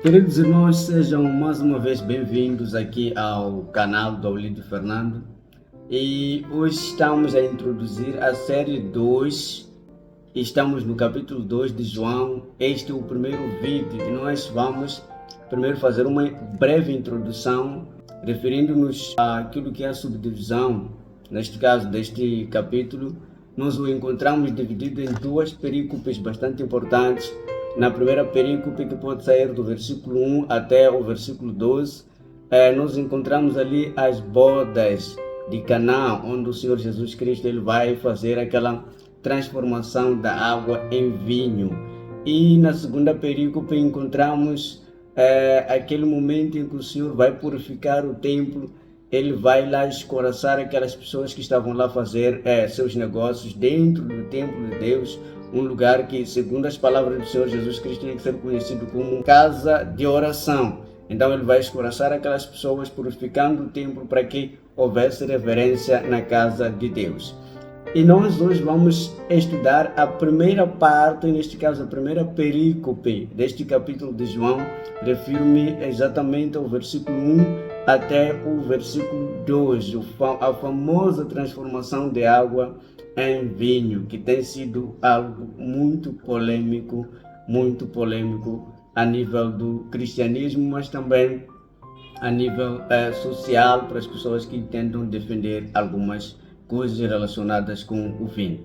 Queridos irmãos, sejam mais uma vez bem-vindos aqui ao canal do Aulídio Fernando. E hoje estamos a introduzir a série 2. Estamos no capítulo 2 de João. Este é o primeiro vídeo e nós vamos primeiro fazer uma breve introdução, referindo-nos àquilo que é a subdivisão. Neste caso, deste capítulo, nós o encontramos dividido em duas perícopes bastante importantes. Na primeira perícope, que pode sair do versículo 1 até o versículo 12, nós encontramos ali as bodas de Canaã, onde o Senhor Jesus Cristo ele vai fazer aquela transformação da água em vinho. E na segunda perícope encontramos aquele momento em que o Senhor vai purificar o templo. Ele vai lá escoraçar aquelas pessoas que estavam lá fazer seus negócios dentro do templo de Deus, um lugar que, segundo as palavras do Senhor Jesus Cristo, tem que ser conhecido como casa de oração. Então ele vai escoraçar aquelas pessoas, purificando o templo para que houvesse reverência na casa de Deus. E nós hoje vamos estudar a primeira parte, neste caso a primeira perícope deste capítulo de João. Refiro-me exatamente ao versículo 1 até o versículo 2, a famosa transformação de água em vinho, que tem sido algo muito polêmico a nível do cristianismo, mas também a nível social, para as pessoas que tentam defender algumas coisas relacionadas com o vinho.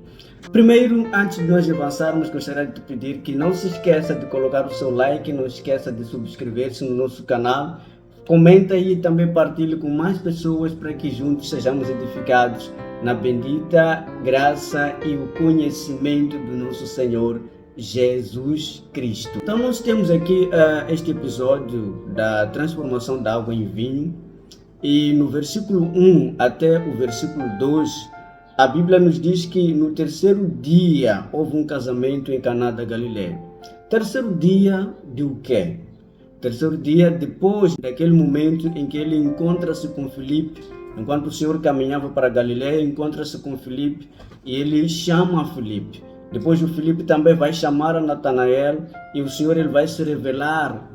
Primeiro, antes de nós avançarmos, gostaria de te pedir que não se esqueça de colocar o seu like, não esqueça de subscrever-se no nosso canal, comenta aí e também partilhe com mais pessoas para que juntos sejamos edificados na bendita graça e o conhecimento do nosso Senhor Jesus Cristo. Então nós temos aqui este episódio da transformação da água em vinho, e no versículo 1 até o versículo 2, a Bíblia nos diz que no terceiro dia houve um casamento em Caná da Galileia. Terceiro dia de o quê? Terceiro dia depois daquele momento em que ele encontra-se com Filipe. Enquanto o Senhor caminhava para Galileia, encontra-se com Filipe e ele chama Filipe. Depois o Filipe também vai chamar a Natanael e o Senhor ele vai se revelar,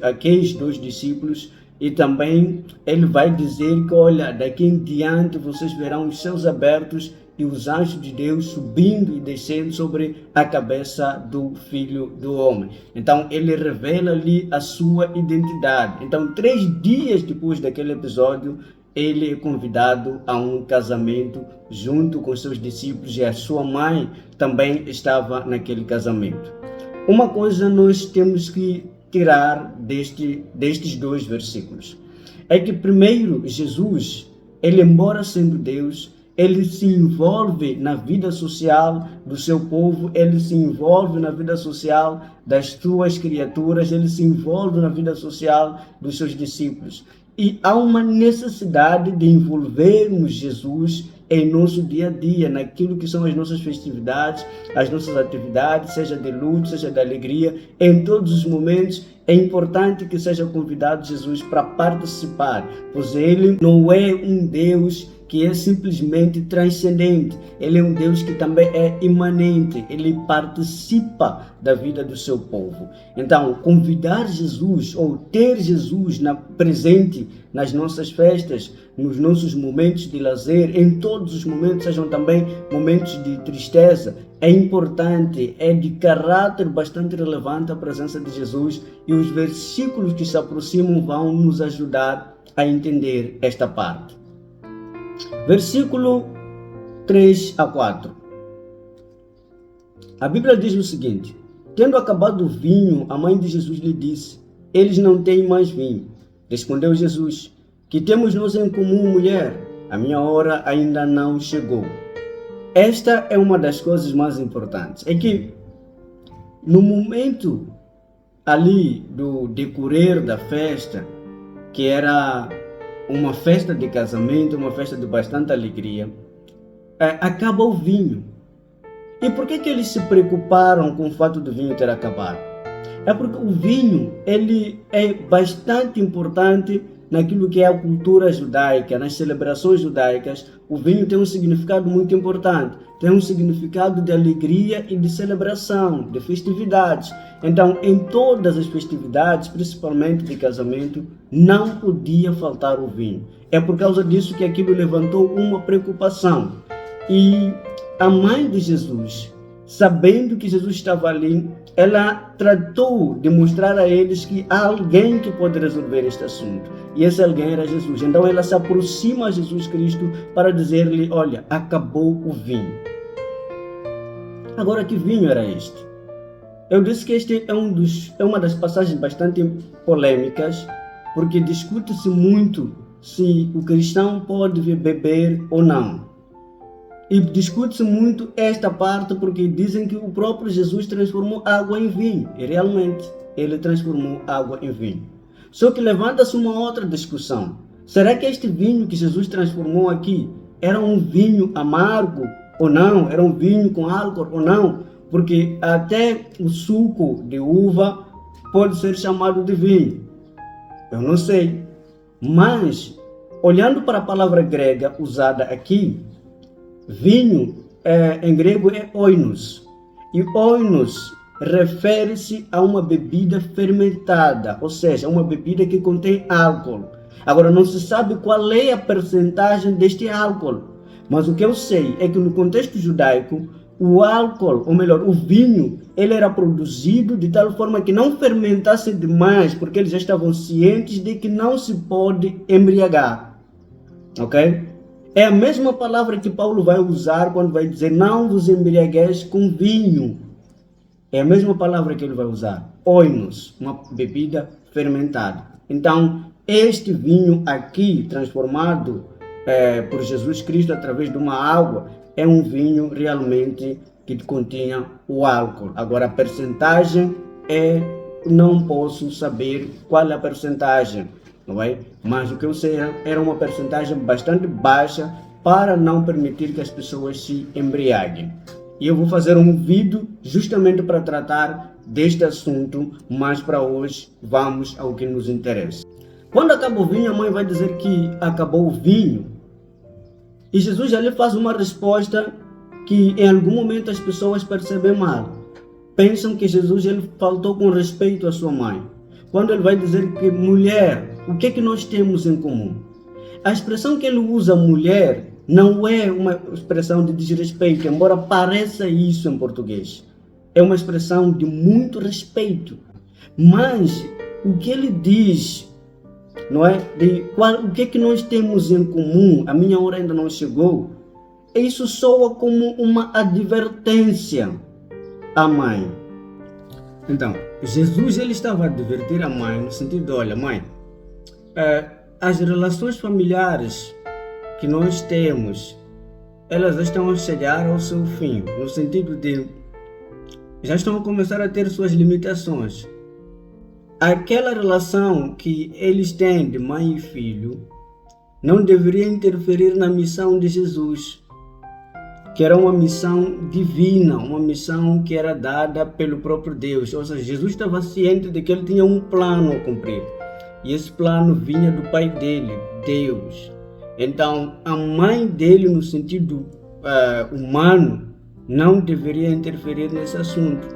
àqueles dois discípulos, e também ele vai dizer que, olha, daqui em diante vocês verão os céus abertos e os anjos de Deus subindo e descendo sobre a cabeça do Filho do Homem. Então ele revela ali a sua identidade. Então 3 dias depois daquele episódio, ele é convidado a um casamento junto com seus discípulos, e a sua mãe também estava naquele casamento. Uma coisa nós temos que tirar destes 2 versículos é que, primeiro, Jesus, ele, embora sendo Deus, ele se envolve na vida social do seu povo, ele se envolve na vida social das suas criaturas, ele se envolve na vida social dos seus discípulos. E há uma necessidade de envolvermos Jesus em nosso dia a dia, naquilo que são as nossas festividades, as nossas atividades, seja de luto, seja de alegria, em todos os momentos. É importante que seja convidado Jesus para participar, pois ele não é um Deus que é simplesmente transcendente, ele é um Deus que também é imanente, ele participa da vida do seu povo. Então, convidar Jesus ou ter Jesus presente nas nossas festas, nos nossos momentos de lazer, em todos os momentos, sejam também momentos de tristeza, é importante, é de caráter bastante relevante a presença de Jesus, e os versículos que se aproximam vão nos ajudar a entender esta parte. Versículo 3 a 4. A Bíblia diz o seguinte: tendo acabado o vinho, a mãe de Jesus lhe disse: eles não têm mais vinho. Respondeu Jesus: que temos nós em comum, mulher? A minha hora ainda não chegou. Esta é uma das coisas mais importantes. É que no momento ali do decorrer da festa, que era uma festa de casamento, uma festa de bastante alegria, acaba o vinho. E por que eles se preocuparam com o fato do vinho ter acabado? É porque o vinho ele é bastante importante naquilo que é a cultura judaica, nas celebrações judaicas, o vinho tem um significado muito importante. Tem um significado de alegria e de celebração, de festividades. Então, em todas as festividades, principalmente de casamento, não podia faltar o vinho. É por causa disso que aquilo levantou uma preocupação. E a mãe de Jesus, sabendo que Jesus estava ali, ela tratou de mostrar a eles que há alguém que pode resolver este assunto. E esse alguém era Jesus. Então ela se aproxima a Jesus Cristo para dizer-lhe: olha, acabou o vinho. Agora, que vinho era este? Eu disse que este é uma das passagens bastante polêmicas, porque discute-se muito se o cristão pode beber ou não. E discute-se muito esta parte porque dizem que o próprio Jesus transformou água em vinho. E realmente, ele transformou água em vinho. Só que levanta-se uma outra discussão. Será que este vinho que Jesus transformou aqui era um vinho amargo ou não? Era um vinho com álcool ou não? Porque até o suco de uva pode ser chamado de vinho. Eu não sei. Mas, olhando para a palavra grega usada aqui, vinho em grego é oinos. E oinos refere-se a uma bebida fermentada, ou seja, uma bebida que contém álcool. Agora, não se sabe qual é a percentagem deste álcool, mas o que eu sei é que no contexto judaico, o álcool, ou melhor, o vinho, ele era produzido de tal forma que não fermentasse demais, porque eles já estavam cientes de que não se pode embriagar. Ok? É a mesma palavra que Paulo vai usar quando vai dizer: não vos embriagueis com vinho. É a mesma palavra que ele vai usar. Oinos, uma bebida fermentada. Então, este vinho aqui, transformado por Jesus Cristo através de uma água, é um vinho realmente que continha o álcool. Agora, a percentagem não posso saber qual é a percentagem, não é? Mas o que eu sei era uma percentagem bastante baixa para não permitir que as pessoas se embriaguem. E eu vou fazer um vídeo justamente para tratar deste assunto, mas para hoje vamos ao que nos interessa. Quando acaba o vinho, a mãe vai dizer que acabou o vinho. E Jesus já lhe faz uma resposta que em algum momento as pessoas percebem mal. Pensam que Jesus ele faltou com respeito à sua mãe. Quando ele vai dizer que mulher, o que é que nós temos em comum? A expressão que ele usa, mulher, não é uma expressão de desrespeito, embora pareça isso em português. É uma expressão de muito respeito. Mas o que ele diz, não é? O que é que nós temos em comum? A minha hora ainda não chegou. Isso soa como uma advertência à mãe. Então, Jesus ele estava a advertir a mãe no sentido de: olha, mãe, as relações familiares que nós temos, elas estão a chegar ao seu fim, no sentido de já estão a começar a ter suas limitações. Aquela relação que eles têm de mãe e filho não deveria interferir na missão de Jesus, que era uma missão divina, uma missão que era dada pelo próprio Deus. Ou seja, Jesus estava ciente de que ele tinha um plano a cumprir. E esse plano vinha do Pai dele, Deus. Então, a mãe dele, no sentido humano, não deveria interferir nesse assunto.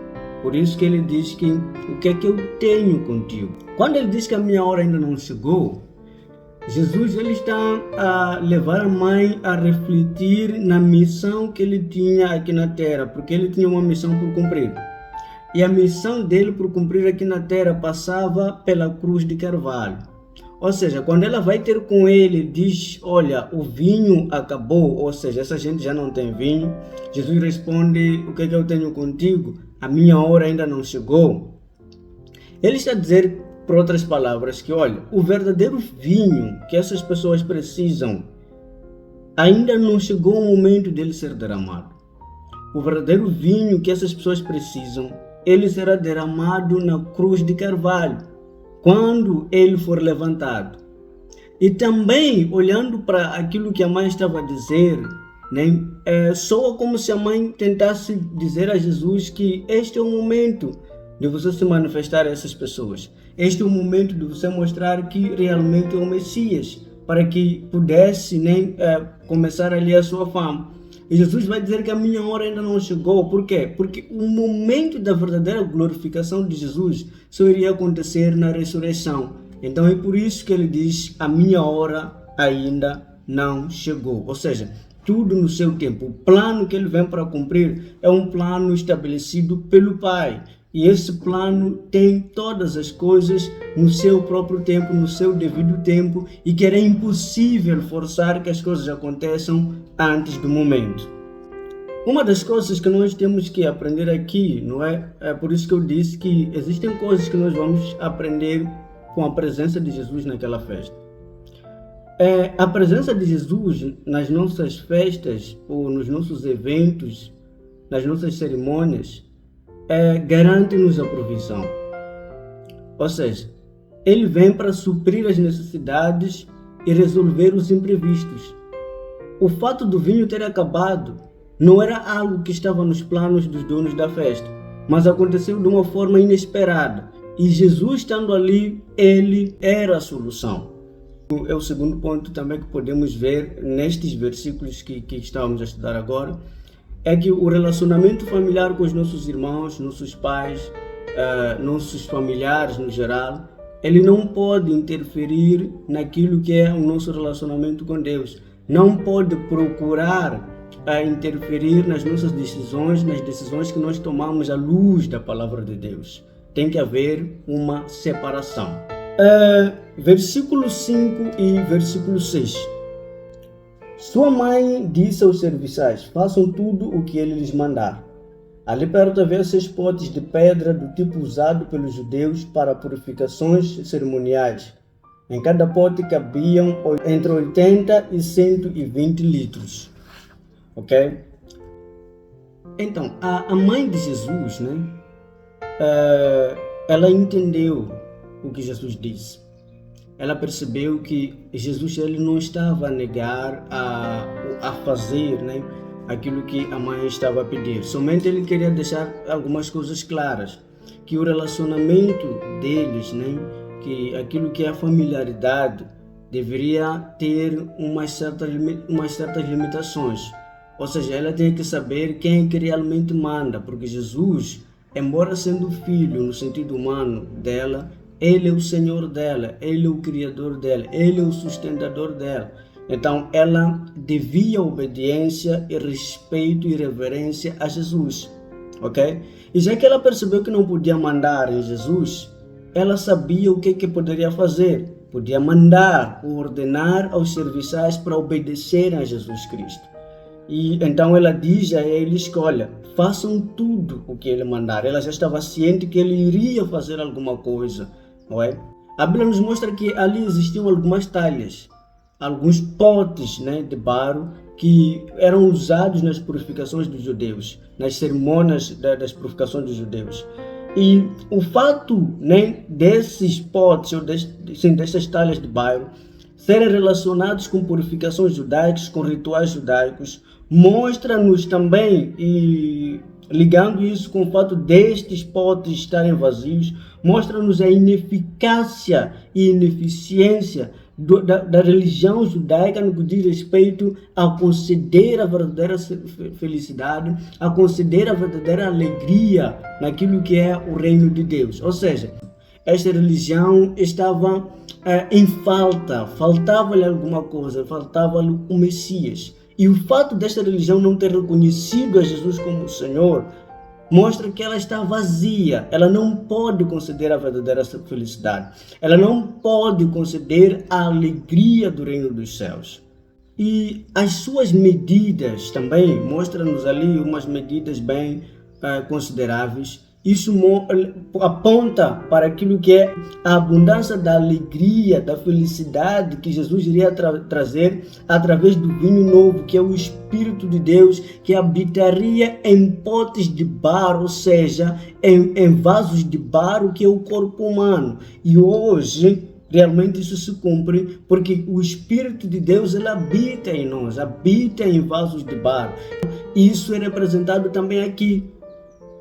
Por isso que ele diz que o que é que eu tenho contigo? Quando ele diz que a minha hora ainda não chegou, Jesus ele está a levar a mãe a refletir na missão que ele tinha aqui na terra, porque ele tinha uma missão por cumprir. E a missão dele por cumprir aqui na terra passava pela cruz de Carvalho. Ou seja, quando ela vai ter com ele, diz: olha, o vinho acabou, ou seja, essa gente já não tem vinho. Jesus responde: o que é que eu tenho contigo? A minha hora ainda não chegou. Ele está a dizer, por outras palavras, que olha, o verdadeiro vinho que essas pessoas precisam ainda não chegou o momento dele ser derramado. O verdadeiro vinho que essas pessoas precisam, ele será derramado na cruz de Carvalho, quando ele for levantado. E também, olhando para aquilo que a mãe estava a dizer, né, soa como se a mãe tentasse dizer a Jesus que este é o momento de você se manifestar a essas pessoas. este é o momento de você mostrar que realmente é o Messias, para que pudesse começar ali a sua fama. E Jesus vai dizer que a minha hora ainda não chegou. Por quê? Porque o momento da verdadeira glorificação de Jesus só iria acontecer na ressurreição. Então é por isso que ele diz, a minha hora ainda não chegou. Ou seja, tudo no seu tempo. O plano que ele vem para cumprir é um plano estabelecido pelo Pai. E esse plano tem todas as coisas no seu próprio tempo, no seu devido tempo, e que era impossível forçar que as coisas aconteçam antes do momento. Uma das coisas que nós temos que aprender aqui, não é? É por isso que eu disse que existem coisas que nós vamos aprender com a presença de Jesus naquela festa. A presença de Jesus nas nossas festas ou nos nossos eventos, nas nossas cerimônias, garante-nos a provisão. Ou seja, ele vem para suprir as necessidades e resolver os imprevistos. O fato do vinho ter acabado não era algo que estava nos planos dos donos da festa, mas aconteceu de uma forma inesperada. E Jesus estando ali, ele era a solução. É o segundo ponto também que podemos ver nestes versículos que estávamos a estudar agora, é que o relacionamento familiar com os nossos irmãos, nossos pais, nossos familiares no geral, ele não pode interferir naquilo que é o nosso relacionamento com Deus. Não pode procurar interferir nas nossas decisões, nas decisões que nós tomamos à luz da palavra de Deus. Tem que haver uma separação. Versículo 5 e versículo 6. Sua mãe disse aos serviçais, façam tudo o que ele lhes mandar. Ali perto havia 6 potes de pedra do tipo usado pelos judeus para purificações cerimoniais. Em cada pote cabiam entre 80 e 120 litros. Ok? Então, a mãe de Jesus, ela entendeu o que Jesus disse. Ela percebeu que Jesus ele não estava a negar a fazer aquilo que a mãe estava a pedir. Somente ele queria deixar algumas coisas claras. Que o relacionamento deles, que aquilo que é a familiaridade, deveria ter umas certas limitações. Ou seja, ela tinha que saber quem é que realmente manda. Porque Jesus, embora sendo filho no sentido humano dela, ele é o Senhor dela, ele é o Criador dela, ele é o sustentador dela. Então, ela devia obediência e respeito e reverência a Jesus, ok? E já que ela percebeu que não podia mandar em Jesus, ela sabia o que poderia fazer. Podia mandar ou ordenar aos serviçais para obedecerem a Jesus Cristo. E então ela diz a eles, olha, façam tudo o que ele mandar. Ela já estava ciente que ele iria fazer alguma coisa. Não é? A Bíblia nos mostra que ali existiam algumas talhas, alguns potes de barro que eram usados nas purificações dos judeus, nas cerimônias das purificações dos judeus. E o fato desses potes, ou dessas talhas de barro, serem relacionados com purificações judaicas, com rituais judaicos, mostra-nos também, e ligando isso com o fato destes potes estarem vazios, mostra-nos a ineficácia e ineficiência da religião judaica no que diz respeito a conceder a verdadeira felicidade, a conceder a verdadeira alegria naquilo que é o reino de Deus. Ou seja, esta religião estava em falta, faltava-lhe alguma coisa, faltava-lhe o Messias. E o fato desta religião não ter reconhecido a Jesus como Senhor mostra que ela está vazia. Ela não pode conceder a verdadeira felicidade. Ela não pode conceder a alegria do reino dos céus. E as suas medidas também, mostra-nos ali umas medidas bem consideráveis. Isso aponta para aquilo que é a abundância da alegria, da felicidade que Jesus iria trazer através do vinho novo, que é o Espírito de Deus, que habitaria em potes de barro, ou seja, em vasos de barro, que é o corpo humano. E hoje, realmente isso se cumpre, porque o Espírito de Deus ele habita em nós, habita em vasos de barro. E isso é representado também aqui,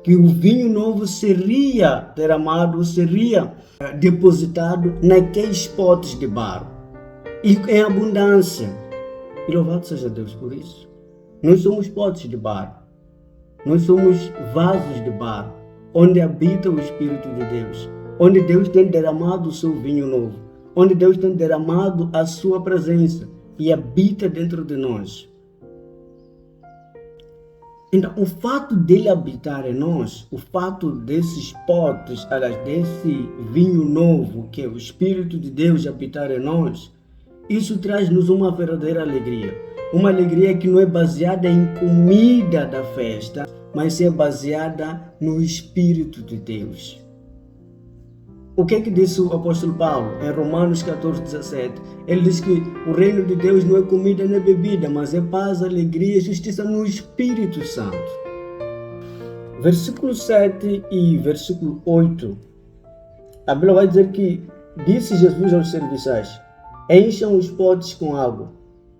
que o vinho novo seria derramado, seria depositado naqueles potes de barro, e em abundância. E louvado seja Deus por isso. Nós somos potes de barro, nós somos vasos de barro, onde habita o Espírito de Deus, onde Deus tem derramado o seu vinho novo, onde Deus tem derramado a sua presença e habita dentro de nós. Então, o fato dele habitar em nós, o fato desses potes, desse vinho novo, que é o Espírito de Deus habitar em nós, isso traz-nos uma verdadeira alegria. Uma alegria que não é baseada em comida da festa, mas é baseada no Espírito de Deus. O que disse o apóstolo Paulo em Romanos 14:17? Ele diz que o reino de Deus não é comida nem bebida, mas é paz, alegria e justiça no Espírito Santo. Versículo 7 e versículo 8. A Bíblia vai dizer que disse Jesus aos serviçais: encham os potes com água.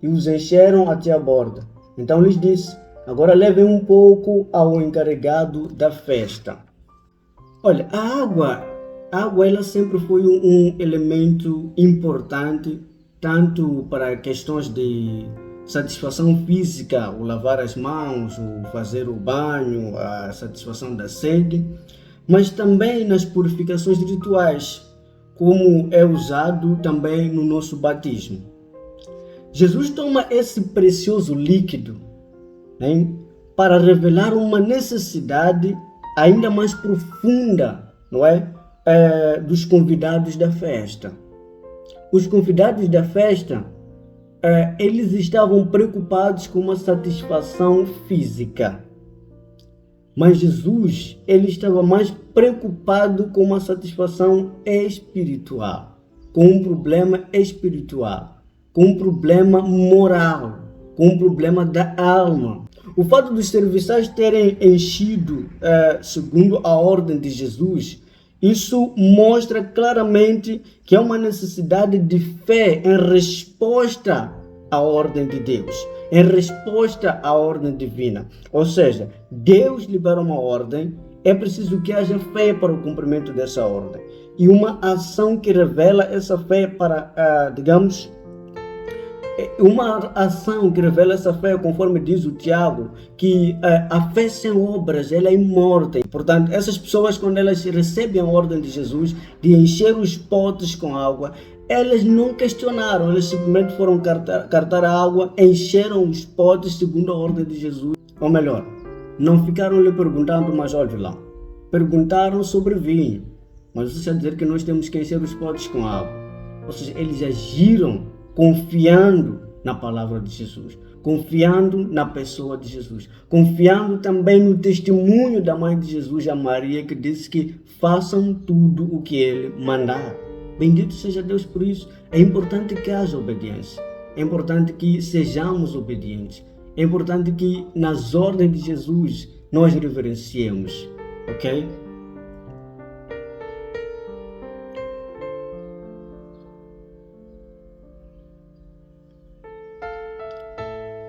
E os encheram até a borda. Então lhes disse: agora levem um pouco ao encarregado da festa. Olha, a água ela sempre foi um elemento importante, tanto para questões de satisfação física, o lavar as mãos, o fazer o banho, a satisfação da sede, mas também nas purificações rituais, como é usado também no nosso batismo. Jesus toma esse precioso líquido, né, para revelar uma necessidade ainda mais profunda, não é? Dos convidados da festa. Os convidados da festa, eles estavam preocupados com uma satisfação física, mas Jesus, ele estava mais preocupado com uma satisfação espiritual, com um problema espiritual, com um problema moral, com um problema da alma. O fato dos serviçais terem enchido, segundo a ordem de Jesus, isso mostra claramente que há uma necessidade de fé em resposta à ordem de Deus, em resposta à ordem divina. Ou seja, Deus libera uma ordem, é preciso que haja fé para o cumprimento dessa ordem. E uma ação que revela essa fé para, uma ação que revela essa fé, conforme diz o Tiago, que a fé sem obras, ela é morta. Portanto, essas pessoas, quando elas recebem a ordem de Jesus de encher os potes com água, elas não questionaram, elas simplesmente foram cartar a água, encheram os potes segundo a ordem de Jesus. Ou melhor, não ficaram lhe perguntando, mas olha lá, perguntaram sobre vinho, mas você está a dizer que nós temos que encher os potes com água. Ou seja, eles agiram confiando na palavra de Jesus, confiando na pessoa de Jesus, confiando também no testemunho da mãe de Jesus, a Maria, que disse que façam tudo o que ele mandar. Bendito seja Deus por isso. É importante que haja obediência, é importante que sejamos obedientes, é importante que nas ordens de Jesus nós reverenciemos, ok?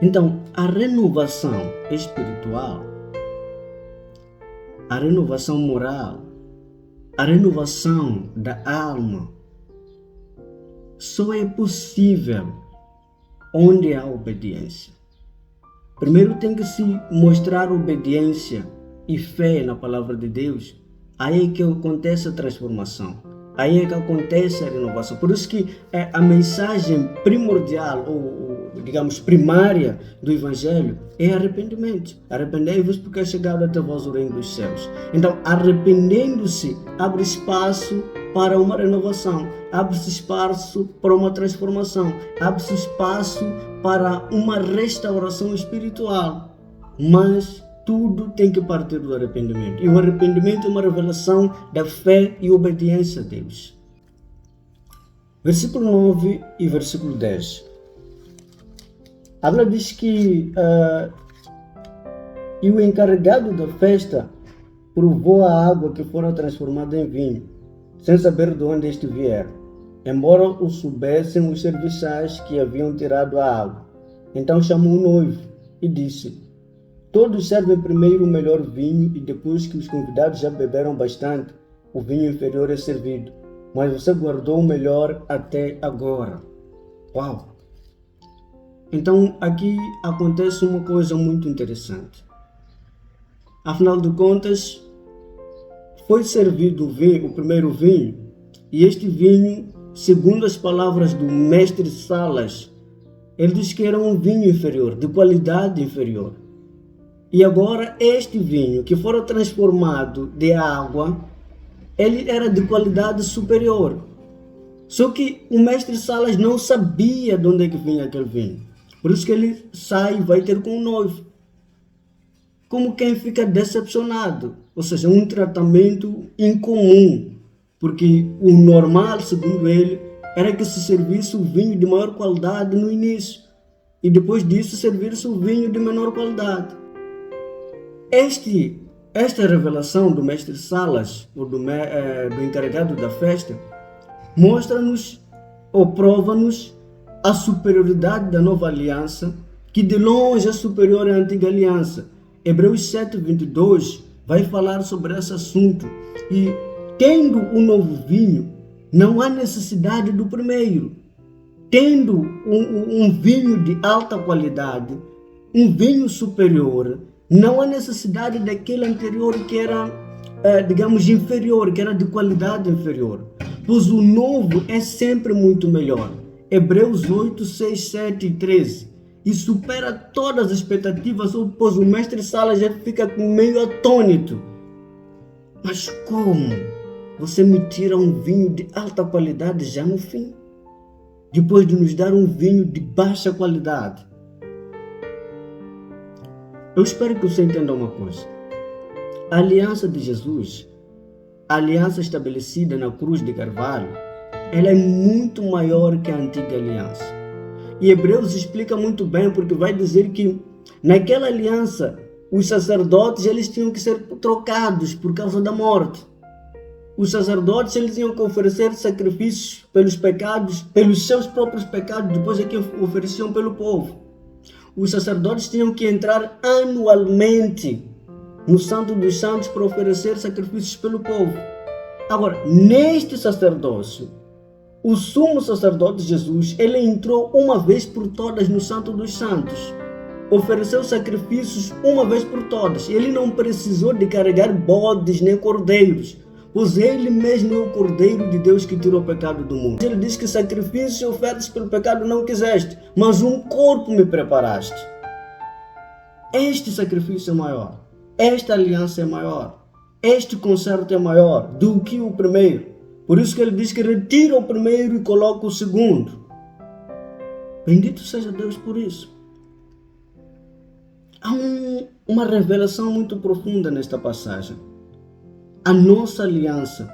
Então, a renovação espiritual, a renovação moral, a renovação da alma, só é possível onde há obediência. Primeiro tem que se mostrar obediência e fé na palavra de Deus. Aí é que acontece a transformação. Aí é que acontece a renovação. Por isso que a mensagem primordial, ou digamos primária do Evangelho, é arrependimento. Arrependei-vos porque é chegado até vós o reino dos céus. Então, arrependendo-se, abre espaço para uma renovação, abre-se espaço para uma transformação, abre-se espaço para uma restauração espiritual. Mas tudo tem que partir do arrependimento. E o arrependimento é uma revelação da fé e obediência a Deus. Versículo 9 e versículo 10. A Bíblia diz que e o encarregado da festa provou a água que fora transformada em vinho, sem saber de onde este vier, embora o soubessem os serviçais que haviam tirado a água. Então chamou o noivo e disse: Todos servem primeiro o melhor vinho e depois que os convidados já beberam bastante, o vinho inferior é servido. Mas você guardou o melhor até agora. Uau! Então aqui acontece uma coisa muito interessante. Afinal de contas, foi servido o primeiro vinho, e este vinho, segundo as palavras do mestre Salas, ele diz que era um vinho inferior, de qualidade inferior. E agora este vinho, que fora transformado de água, ele era de qualidade superior. Só que o mestre Salas não sabia de onde é que vinha aquele vinho. Por isso que ele sai e vai ter com o noivo. Como quem fica decepcionado. Ou seja, um tratamento incomum. Porque o normal, segundo ele, era que se servisse o vinho de maior qualidade no início. E depois disso servisse o vinho de menor qualidade. Esta revelação do mestre Salas, ou do encarregado da festa, mostra-nos ou prova-nos a superioridade da nova aliança, que de longe é superior à antiga aliança. Hebreus 7:22 vai falar sobre esse assunto. E tendo o novo vinho, não há necessidade do primeiro. Tendo um vinho de alta qualidade, um vinho superior, não há necessidade daquele anterior que era, digamos, inferior, que era de qualidade inferior. Pois o novo é sempre muito melhor. Hebreus 8, 6, 7 e 13. E supera todas as expectativas, pois o mestre Salas já fica meio atônito. Mas como você me tira um vinho de alta qualidade já no fim? Depois de nos dar um vinho de baixa qualidade? Eu espero que você entenda uma coisa. A aliança de Jesus, a aliança estabelecida na cruz de Carvalho, ela é muito maior que a antiga aliança. E Hebreus explica muito bem, porque vai dizer que naquela aliança os sacerdotes eles tinham que ser trocados por causa da morte. Os sacerdotes eles tinham que oferecer sacrifícios pelos pecados, pelos seus próprios pecados, depois é que ofereciam pelo povo. Os sacerdotes tinham que entrar anualmente no Santo dos Santos para oferecer sacrifícios pelo povo. Agora, neste sacerdócio, o sumo sacerdote Jesus, ele entrou uma vez por todas no Santo dos Santos. Ofereceu sacrifícios uma vez por todas. Ele não precisou de carregar bodes nem cordeiros, pois ele mesmo é o Cordeiro de Deus que tirou o pecado do mundo. Ele diz que sacrifícios e ofertas pelo pecado não quiseste, mas um corpo me preparaste. Este sacrifício é maior, esta aliança é maior, este concerto é maior do que o primeiro. Por isso que ele diz que retira o primeiro e coloca o segundo. Bendito seja Deus por isso. Há uma revelação muito profunda nesta passagem. A nossa aliança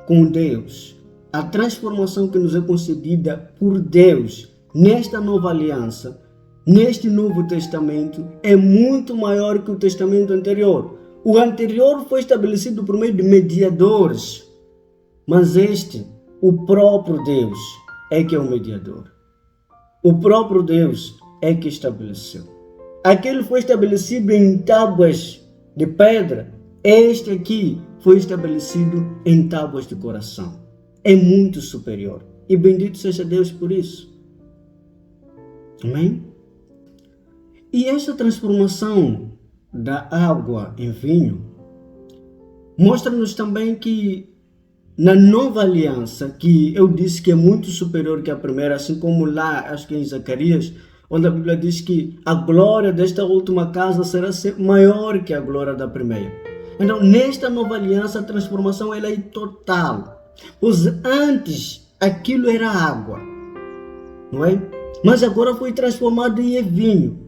com Deus, a transformação que nos é concedida por Deus nesta nova aliança, neste Novo Testamento, é muito maior que o testamento anterior. O anterior foi estabelecido por meio de mediadores, mas este, o próprio Deus, é que é o mediador. O próprio Deus é que estabeleceu. Aquele foi estabelecido em tábuas de pedra. Este aqui foi estabelecido em tábuas de coração. É muito superior. E bendito seja Deus por isso. Amém? E essa transformação da água em vinho mostra-nos também que na nova aliança, que eu disse que é muito superior que a primeira, assim como lá, acho que em Zacarias, onde a Bíblia diz que a glória desta última casa será maior que a glória da primeira. Então, nesta nova aliança, a transformação ela é total. Pois antes, aquilo era água, não é? Mas agora foi transformado em vinho.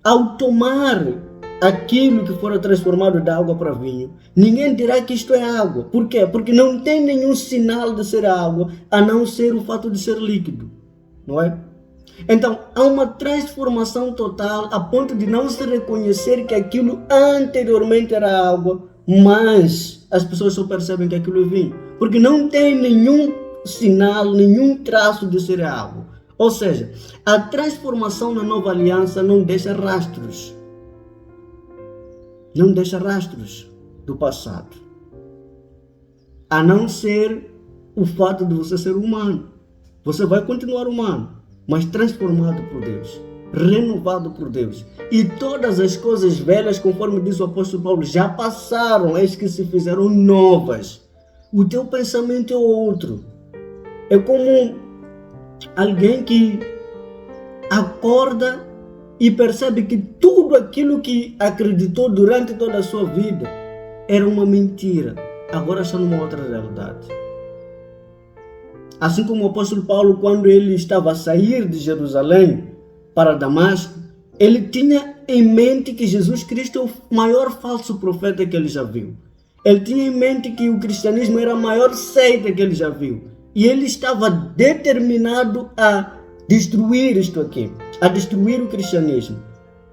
Ao tomar aquilo que fora transformado da água para vinho, ninguém dirá que isto é água. Por quê? Porque não tem nenhum sinal de ser água, a não ser o fato de ser líquido, não é? Então, há uma transformação total a ponto de não se reconhecer que aquilo anteriormente era água, mas as pessoas só percebem que aquilo é vinho, porque não tem nenhum sinal, nenhum traço de ser água. Ou seja, a transformação na nova aliança não deixa rastros. não deixa rastros do passado. A não ser o fato de você ser humano. Você vai continuar humano, mas transformado por Deus, renovado por Deus. E todas as coisas velhas, conforme diz o apóstolo Paulo, já passaram, eis que se fizeram novas. O teu pensamento é outro. É como alguém que acorda e percebe que tudo aquilo que acreditou durante toda a sua vida era uma mentira. Agora está numa outra realidade. Assim como o apóstolo Paulo, quando ele estava a sair de Jerusalém para Damasco, ele tinha em mente que Jesus Cristo é o maior falso profeta que ele já viu. Ele tinha em mente que o cristianismo era a maior seita que ele já viu. E ele estava determinado a destruir isto aqui, a destruir o cristianismo.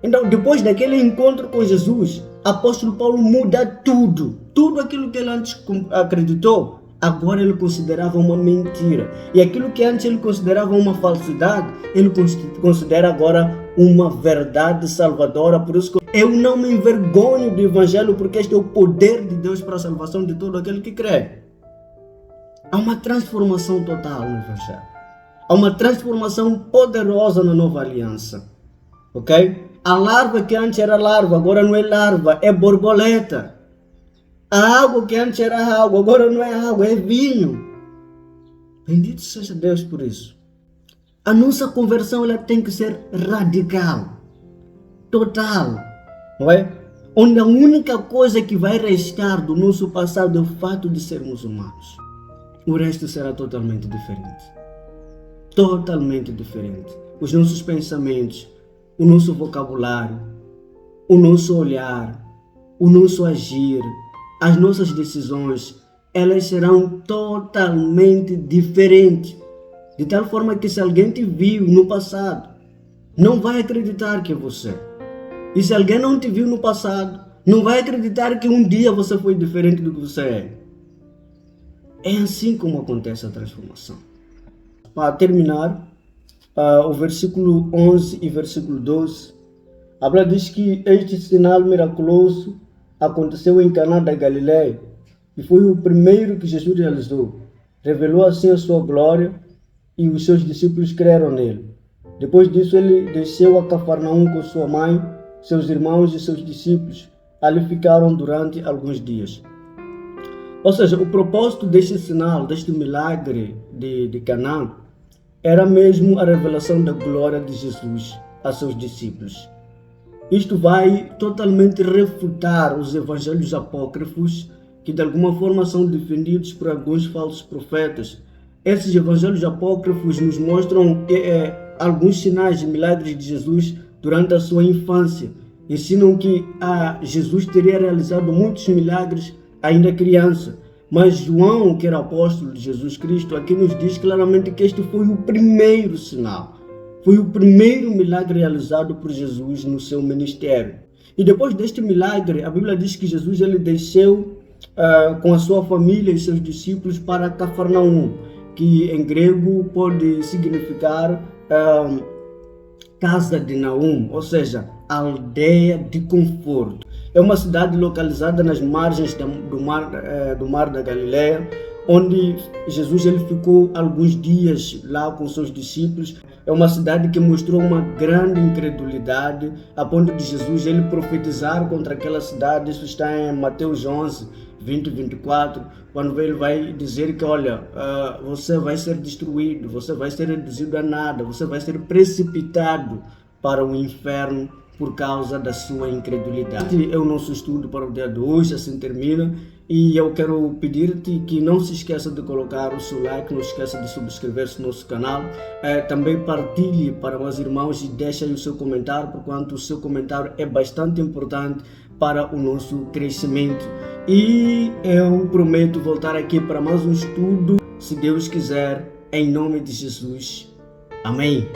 Então, depois daquele encontro com Jesus, o apóstolo Paulo muda tudo. Tudo aquilo que ele antes acreditou, agora ele considerava uma mentira. E aquilo que antes ele considerava uma falsidade, ele considera agora uma verdade salvadora. Por isso que eu não me envergonho do evangelho, porque este é o poder de Deus para a salvação de todo aquele que crê. Há uma transformação total no evangelho. Há uma transformação poderosa na nova aliança. Ok? A larva que antes era larva, agora não é larva, é borboleta. A água que antes era água, agora não é água, é vinho. Bendito seja Deus por isso. A nossa conversão ela tem que ser radical, total, não é? Onde a única coisa que vai restar do nosso passado é o fato de sermos humanos. O resto será totalmente diferente. Totalmente diferente. Os nossos pensamentos, o nosso vocabulário, o nosso olhar, o nosso agir, as nossas decisões, elas serão totalmente diferentes. De tal forma que se alguém te viu no passado, não vai acreditar que é você. E se alguém não te viu no passado, não vai acreditar que um dia você foi diferente do que você é. É assim como acontece a transformação. Para terminar, o versículo 11 e versículo 12, a Bíblia diz que este sinal miraculoso aconteceu em Caná da Galileia e foi o primeiro que Jesus realizou. Revelou assim a sua glória e os seus discípulos creram nele. Depois disso ele desceu a Cafarnaum com sua mãe, seus irmãos e seus discípulos. Ali ficaram durante alguns dias. Ou seja, o propósito deste sinal, deste milagre de Caná, era mesmo a revelação da glória de Jesus a seus discípulos. Isto vai totalmente refutar os evangelhos apócrifos que de alguma forma são defendidos por alguns falsos profetas. Esses evangelhos apócrifos nos mostram alguns sinais de milagres de Jesus durante a sua infância. Ensinam que Jesus teria realizado muitos milagres ainda criança. Mas João, que era apóstolo de Jesus Cristo, aqui nos diz claramente que este foi o primeiro sinal. Foi o primeiro milagre realizado por Jesus no seu ministério. E depois deste milagre, a Bíblia diz que Jesus ele desceu com a sua família e seus discípulos para Cafarnaum, que em grego pode significar casa de Naum, ou seja, aldeia de conforto. É uma cidade localizada nas margens do mar da Galileia, onde Jesus ele ficou alguns dias lá com seus discípulos. É uma cidade que mostrou uma grande incredulidade, a ponto de Jesus ele profetizar contra aquela cidade. Isso está em Mateus 11, 20 e 24, quando ele vai dizer que, olha, você vai ser destruído, você vai ser reduzido a nada, você vai ser precipitado para o inferno por causa da sua incredulidade. Este é o nosso estudo para o dia de hoje, assim termina. E eu quero pedir-te que não se esqueça de colocar o seu like, não se esqueça de subscrever-se no nosso canal. Também partilhe para mais irmãos e deixe aí o seu comentário, porquanto o seu comentário é bastante importante para o nosso crescimento. E eu prometo voltar aqui para mais um estudo, se Deus quiser, em nome de Jesus. Amém.